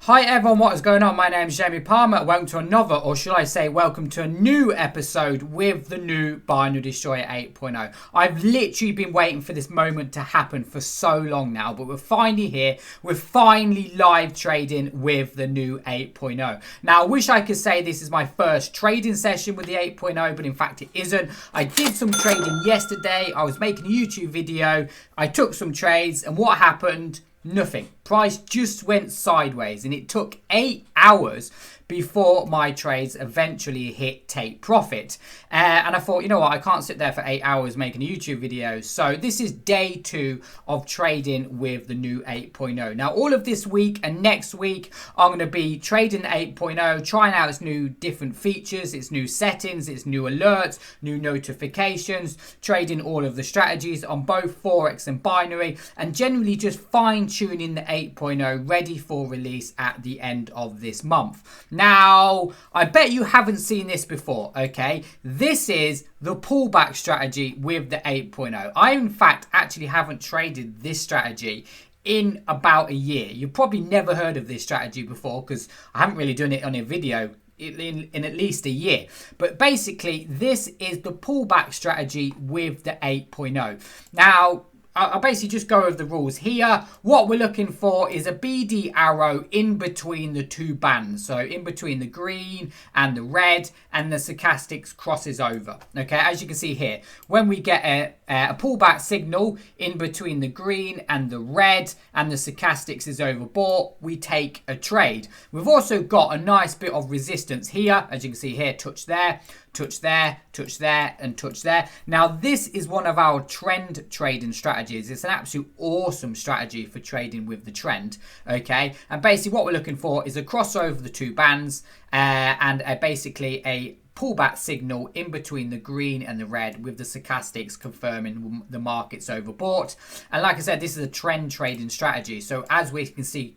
Hi everyone, what is going on? My name is Jamie Palmer. Welcome to another, or should I say welcome to a new episode with the new Binary Destroyer 8.0. I've literally been waiting for this moment to happen for so long now, but we're finally here. We're finally live trading with the new 8.0. Now, I wish I could say this is my first trading session with the 8.0, but in fact it isn't. I did some trading yesterday. I was making a YouTube video. I took some trades, and what happened? Nothing. Price just went sideways, and it took 8 hours before my trades eventually hit take profit. And I thought, you know what, I can't sit there for 8 hours making a YouTube video. So this is day 2 of trading with the new 8.0. Now, all of this week and next week, I'm going to be trading 8.0, trying out its new different features, its new settings, its new alerts, new notifications, trading all of the strategies on both Forex and binary, and generally just fine-tuning the 8.0 ready for release at the end of this month. Now, I bet you haven't seen this before, okay? This is the pullback strategy with the 8.0. I, in fact, actually haven't traded this strategy in about a year. You've probably never heard of this strategy before because I haven't really done it on a video in at least a year. But basically, this is the pullback strategy with the 8.0. Now, I'll basically just go over the rules here. What we're looking for is a BD arrow in between the two bands. So in between the green and the red, and the stochastics crosses over. Okay, as you can see here, when we get a pullback signal in between the green and the red, and the stochastics is overbought, we take a trade. We've also got a nice bit of resistance here. As you can see here, touch there, touch there, touch there, and touch there. Now, this is one of our trend trading strategies. It's an absolute awesome strategy for trading with the trend, okay? And basically what we're looking for is a crossover of the two bands and basically a pullback signal in between the green and the red, with the stochastics confirming the market's overbought. And like I said, this is a trend trading strategy. So as we can see,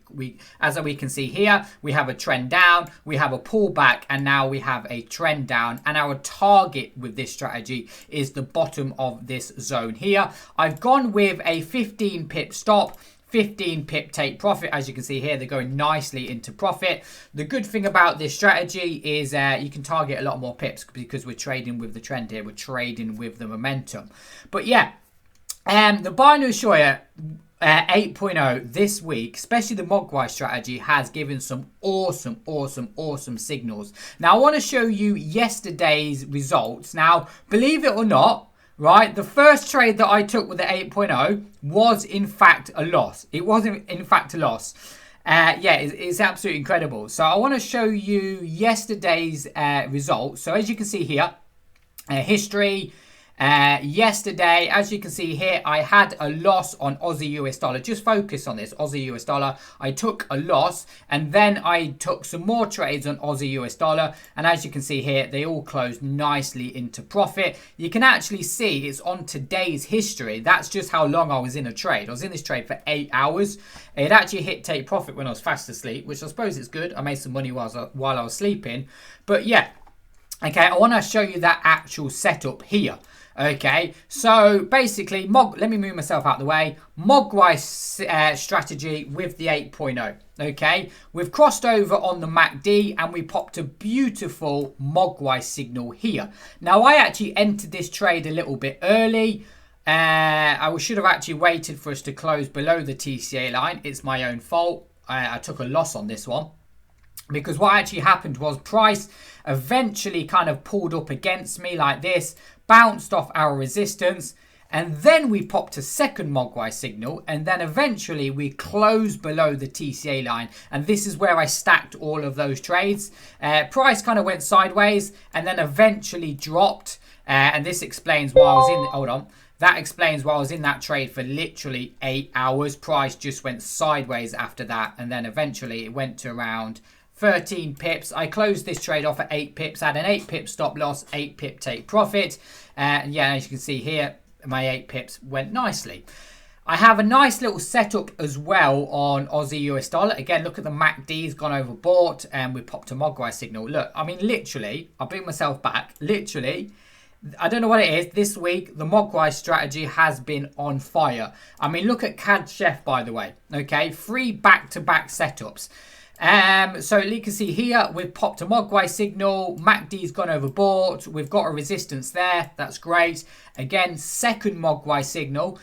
here, we have a trend down, we have a pullback, and now we have a trend down. And our target with this strategy is the bottom of this zone here. I've gone with a 15 pip stop, 15 pip take profit. As you can see here, they're going nicely into profit. The good thing about this strategy is you can target a lot more pips because we're trading with the trend here. We're trading with the momentum. But yeah, the Binary Destroyer 8.0 this week, especially the Mogwai strategy, has given some awesome signals. Now, I want to show you yesterday's results. Now, believe it or not, right, the first trade that I took with the 8.0 was in fact a loss. It wasn't in fact a loss. Yeah, it's absolutely incredible. So I want to show you yesterday's results. So as you can see here, history. Yesterday, as you can see here, I had a loss on Aussie US dollar. Just focus on this Aussie US dollar. I took a loss, and then I took some more trades on Aussie US dollar, and as you can see here, they all closed nicely into profit. You can actually see it's on today's history. That's just how long I was in a trade. I was in this trade for 8 hours. It actually hit take profit when I was fast asleep, which I suppose is good. I made some money while I was sleeping. But yeah, okay, I want to show you that actual setup here. Okay, so basically, let me move myself out of the way. Mogwai strategy with the 8.0. Okay, we've crossed over on the MACD and we popped a beautiful Mogwai signal here. Now, I actually entered this trade a little bit early. I should have actually waited for us to close below the TCA line. It's my own fault. I took a loss on this one, because what actually happened was price eventually kind of pulled up against me like this, bounced off our resistance, and then we popped a second Mogwai signal, and then eventually we closed below the TCA line, and this is where I stacked all of those trades. Price kind of went sideways and then eventually dropped, and this explains why I was in, hold on, that explains why I was in that trade for literally 8 hours. Price just went sideways after that, and then eventually it went to around 13 pips. I closed this trade off at 8 pips, had an 8 pip stop loss, 8 pip take profit. And yeah, as you can see here, my 8 pips went nicely. I have a nice little setup as well on Aussie US dollar. Again, look at the MACD's gone overbought, and we popped a Mogwai signal. Look, I mean, literally, I'll bring myself back. Literally, I don't know what it is. This week, the Mogwai strategy has been on fire. I mean, look at CAD Chef, by the way. Okay, 3 back-to-back setups. So you can see here, we've popped a Mogwai signal. MACD's gone overbought. We've got a resistance there. That's great. Again, second Mogwai signal.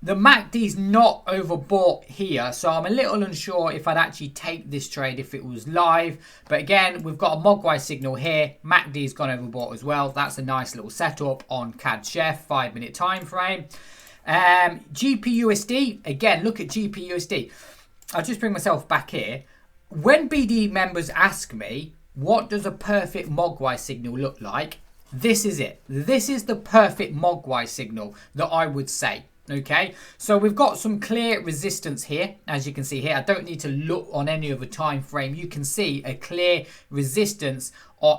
The MACD's not overbought here, so I'm a little unsure if I'd actually take this trade if it was live. But again, we've got a Mogwai signal here. MACD's gone overbought as well. That's a nice little setup on CAD Chef, 5-minute time frame. GPUSD, again, look at GPUSD. I'll just bring myself back here. When BD members ask me, what does a perfect Mogwai signal look like? This is it. This is the perfect Mogwai signal that I would say. Okay, so we've got some clear resistance here, as you can see here. I don't need to look on any other time frame. You can see a clear resistance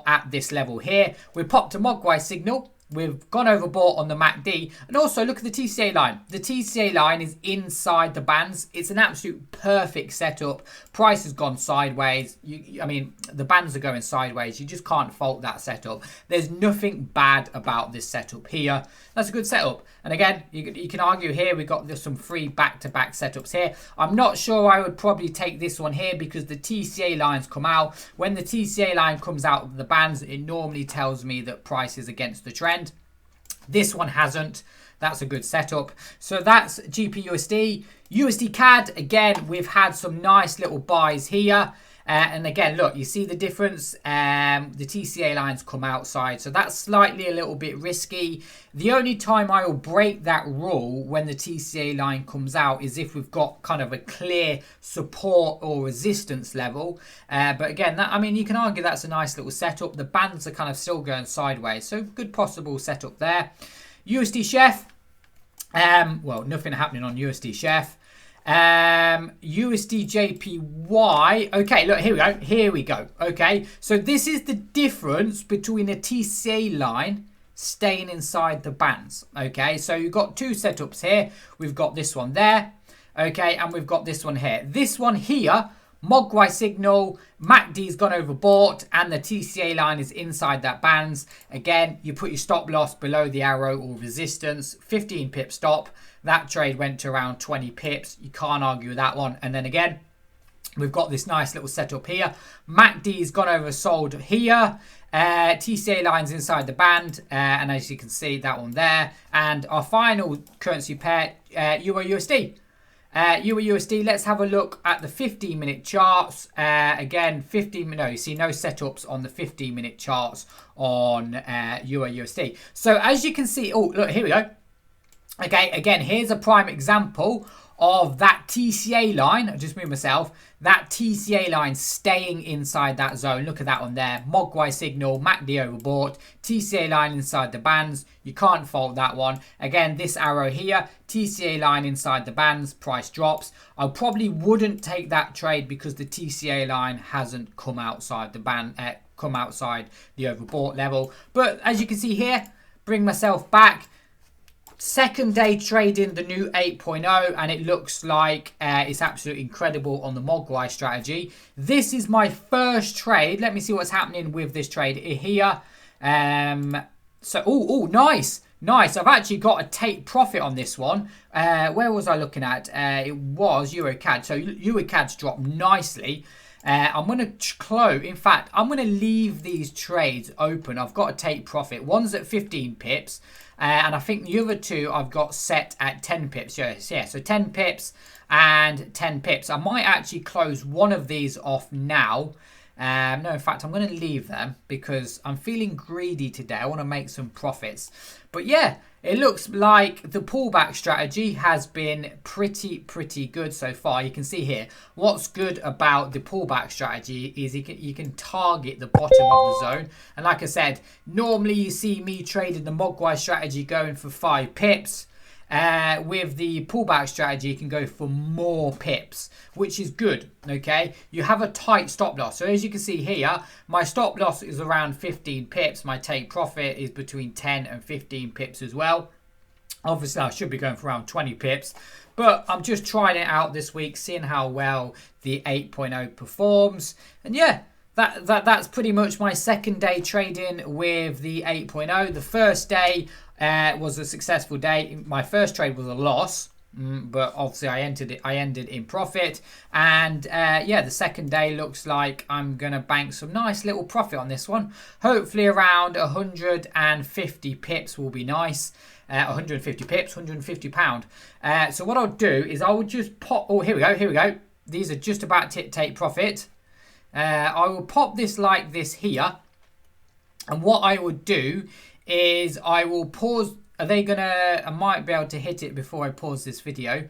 at this level here. We popped a Mogwai signal. We've gone overbought on the MACD. And also look at the TCA line. The TCA line is inside the bands. It's an absolute perfect setup. Price has gone sideways. I mean, the bands are going sideways. You just can't fault that setup. There's nothing bad about this setup here. That's a good setup. And again, you can argue here, we've got some free back-to-back setups here. I'm not sure I would probably take this one here because the TCA lines come out. When the TCA line comes out of the bands, it normally tells me that price is against the trend. This one hasn't. That's a good setup. So that's GPUSD. USD CAD, again, we've had some nice little buys here. And again, look, you see the difference. The TCA lines come outside. So that's slightly a little bit risky. The only time I will break that rule when the TCA line comes out is if we've got kind of a clear support or resistance level. But again, I mean, you can argue that's a nice little setup. The bands are kind of still going sideways. So good possible setup there. USD Chef. Well, nothing happening on USD Chef. USD JPY. Okay, look, here we go. Okay, so this is the difference between a TCA line staying inside the bands. Okay, so you've got two setups here. We've got this one there. Okay, and we've got this one here. This one here, Mogwai signal, MACD's gone overbought, and the TCA line is inside that bands. Again, you put your stop loss below the arrow or resistance, 15 pip stop. That trade went to around 20 pips. You can't argue with that one. And then again, we've got this nice little setup here. MACD's gone oversold here. TCA lines inside the band. And as you can see, that one there. And our final currency pair, EUR/USD. EUR/USD, let's have a look at the 15-minute charts. Again, you see no setups on the 15-minute charts on EUR/USD. So as you can see, oh, look, here we go. Okay, again, here's a prime example of that TCA line. I just moved myself. That TCA line staying inside that zone. Look at that one there. Mogwai signal, MACD overbought. TCA line inside the bands. You can't fault that one. Again, this arrow here, TCA line inside the bands, price drops. I probably wouldn't take that trade because the TCA line hasn't come outside the band, come outside the overbought level. But as you can see here, bring myself back. Second day trading the new 8.0, and it looks like it's absolutely incredible on the Mogwai strategy. This is my first trade. Let me see what's happening with this trade here. Oh, nice. I've actually got a take profit on this one. Where was I looking at? It was EuroCAD. So EuroCAD's dropped nicely. I'm going to close. In fact, I'm going to leave these trades open. I've got to take profit. One's at 15 pips. And I think the other two I've got set at 10 pips. Yes, yeah, so 10 pips and 10 pips. I might actually close one of these off now. No, in fact, I'm going to leave them because I'm feeling greedy today. I want to make some profits. But yeah, it looks like the pullback strategy has been pretty good so far. You can see here, what's good about the pullback strategy is you can target the bottom of the zone. And like I said, normally you see me trading the Mogwai strategy going for 5 pips. With the pullback strategy, you can go for more pips, which is good. Okay, you have a tight stop loss. So as you can see here, my stop loss is around 15 pips. My take profit is between 10 and 15 pips as well. Obviously, I should be going for around 20 pips, but I'm just trying it out this week, seeing how well the 8.0 performs. And yeah, that's pretty much my second day trading with the 8.0. The first day was a successful day. My first trade was a loss. but obviously I ended in profit, and yeah, the second day looks like I'm gonna bank some nice little profit on this one. Hopefully around 150 pips will be nice. 150 pips, 150 pound. So what I'll do is I will just pop. Oh, here we go. These are just about to take profit. I will pop this like this here, and what I would do is I will pause. Are they gonna? I might be able to hit it before I pause this video.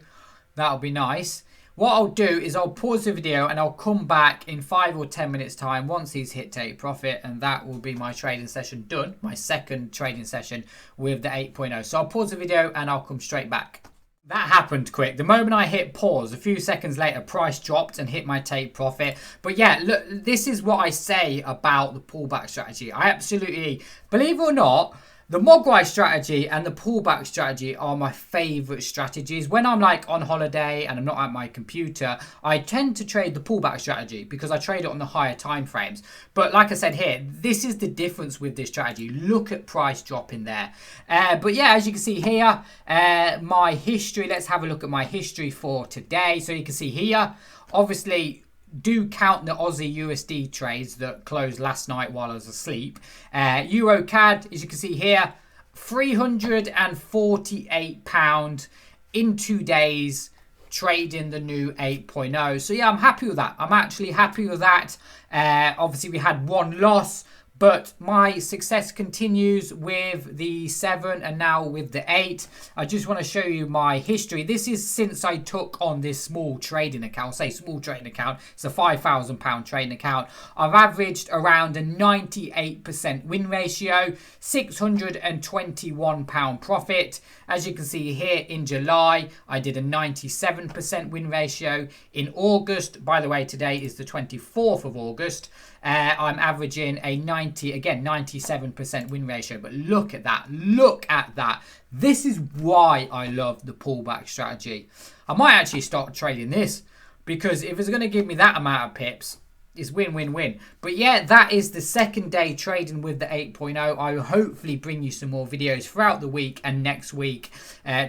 That'll be nice. What I'll do is I'll pause the video and I'll come back in 5 or 10 minutes time once these hit take profit, and that will be my trading session done. My second trading session with the 8.0. So I'll pause the video and I'll come straight back. That happened quick. The moment I hit pause, a few seconds later, price dropped and hit my take profit. But yeah, look, this is what I say about the pullback strategy. I absolutely, believe it or not, the Mogwai strategy and the pullback strategy are my favorite strategies. When I'm like on holiday and I'm not at my computer, I tend to trade the pullback strategy because I trade it on the higher time frames. But like I said here, this is the difference with this strategy. Look at price drop in there. But yeah, as you can see here, my history, let's have a look at my history for today. So you can see here, obviously, do count the Aussie USD trades that closed last night while I was asleep. Euro CAD, as you can see here, £348 in 2 days trading the new 8.0. So yeah, I'm happy with that. I'm actually happy with that. Obviously, we had one loss, but my success continues with the 7 and now with the 8. I just want to show you my history. This is since I took on this small trading account. I'll say small trading account. It's a £5,000 trading account. I've averaged around a 98% win ratio, £621 profit. As you can see here in July, I did a 97% win ratio. In August, by the way, today is the 24th of August. I'm averaging a 97% win ratio. But look at that. Look at that. This is why I love the pullback strategy. I might actually start trading this, because if it's going to give me that amount of pips, it's win-win-win. But yeah, that is the second day trading with the 8.0. I will hopefully bring you some more videos throughout the week and next week,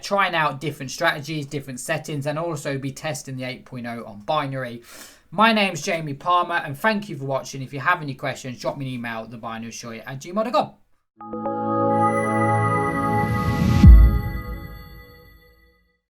trying out different strategies, different settings, and also be testing the 8.0 on binary. My name's Jamie Palmer, and thank you for watching. If you have any questions, drop me an email at thebinarydestroyer@gmail.com.